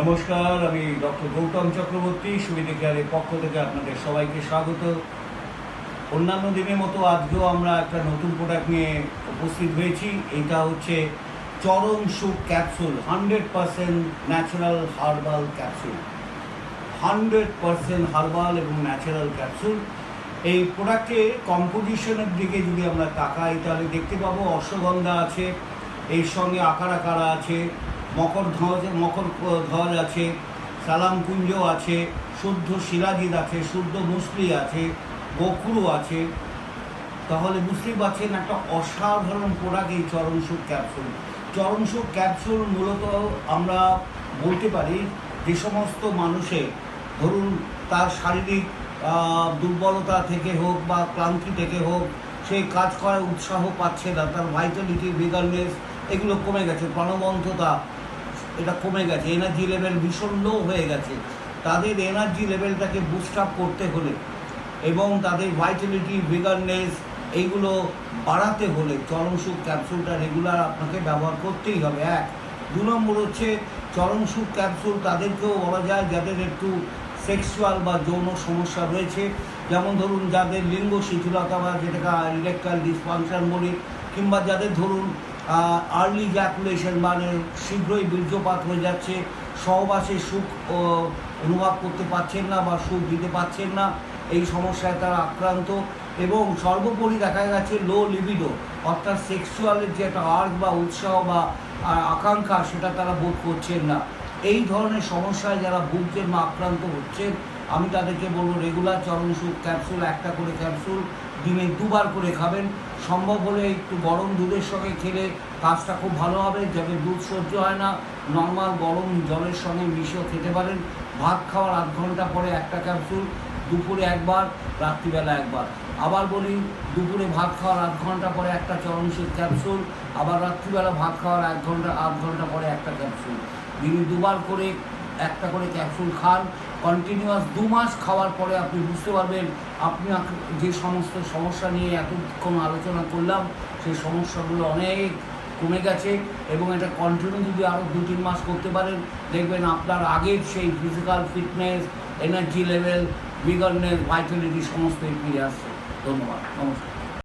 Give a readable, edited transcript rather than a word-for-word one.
নমস্কার, আমি ডক্টর গৌতম চক্রবর্তী, সুবিধা কেয়ারের পক্ষ থেকে আপনাদের সবাইকে স্বাগত। অন্যান্য দিনের মতো আজকেও আমরা একটা নতুন প্রোডাক্ট নিয়ে উপস্থিত হয়েছি। এটা হচ্ছে চরম সুখ capsule, 100% natural herbal capsule. 100% herbal এবং ন্যাচারাল ক্যাপসুল। এই প্রোডাক্টের কম্পোজিশনের দিকে যদি আমরা তাকাই তাহলে দেখতে পাবো অশ্বগন্ধা আছে, এর সঙ্গে আকারা আছে, মকর ধ্বজ আছে, সালামকুঞ্জ আছে, শুদ্ধ সিরাজিদ আছে, শুদ্ধ মুসলি আছে, বকরু আছে। তাহলে বুঝতেই পারছেন একটা অসাধারণ প্রোডাক্ট এই চরম সুখ ক্যাপসুল। চরম সুখ ক্যাপসুল মূলত আমরা বলতে পারি যে সমস্ত মানুষের ধরুন তার শারীরিক দুর্বলতা থেকে হোক বা ক্লান্তি থেকে হোক, সে কাজ করার উৎসাহ পাচ্ছে না, তার ভাইটালিটি, ভিগারনেস এগুলো কমে গেছে, প্রাণবন্ততা এটা কমে গেছে, এনার্জি লেভেল ভীষণ লো হয়ে গেছে, তাদের এনার্জি লেভেলটাকে বুস্ট আপ করতে হলে এবং তাদের ভাইটালিটি, ভিগারনেস এইগুলো বাড়াতে হলে চরম সুখ ক্যাপসুলটা রেগুলার আপনাকে ব্যবহার করতেই হবে। 1 2 নম্বর হচ্ছে চরম সুখ ক্যাপসুল তাদেরকেও বলা যায় যাদের একটু সেক্সুয়াল বা যৌন সমস্যা রয়েছে, যেমন ধরুন যাদের লিঙ্গ শিথিলতা বা যেটাকে ইরেকটাইল ডিসফাংশন বলি, কিংবা যাদের ধরুন আর্লি জ্যাকুলেশন মানে শীঘ্রই বীর্যপাত হয়ে যাচ্ছে, সহবাসে সুখ অনুভব করতে পারছেন না বা সুখ দিতে পারছেন না, এই সমস্যায় তারা আক্রান্ত। এবং সর্বোপরি দেখা গেছে লো লিবিডো, অর্থাৎ সেক্সুয়ালের যে একটা আর্গ বা উৎসাহ বা আকাঙ্ক্ষা সেটা তারা বোধ করছেন না। এই ধরনের সমস্যায় যারা ভুগছেন বা আক্রান্ত হচ্ছেন, আমি তাদেরকে বলবো রেগুলার চরম সুখ ক্যাপসুল, একটা করে ক্যাপসুল দিনে 2 বার করে খাবেন। সম্ভব হলে একটু গরম দুধের সঙ্গে খেলে কাজটা খুব ভালো হবে। যাদের দুধ সহ্য হয় না, নর্মাল গরম জলের সঙ্গে মিশিয়েও খেতে পারেন। ভাত খাওয়ার 8 ঘন্টা পরে একটা ক্যাপসুল, দুপুরে একবার, রাত্রিবেলা একবার। আবার বলি, দুপুরে ভাত খাওয়ার 8 ঘন্টা পরে একটা চরম সুখ ক্যাপসুল, আবার রাত্রিবেলা ভাত খাওয়ার 8 ঘন্টা পরে একটা ক্যাপসুল। দিনে 2 বার করে একটা করে ক্যাপসুল খান। কন্টিনিউয়াস 2 মাস খাওয়ার পরে আপনি বুঝতে পারবেন আপনি যে সমস্ত সমস্যা নিয়ে এতক্ষণ আলোচনা করলাম সেই সমস্যাগুলো অনেক কমে গেছে। এবং এটা কন্টিনিউ যদি আরও 2-3 মাস করতে পারেন, দেখবেন আপনার আগের সেই physical fitness, energy level, vigorness, vitality সমস্তই ফিরে আসছে। ধন্যবাদ, নমস্কার।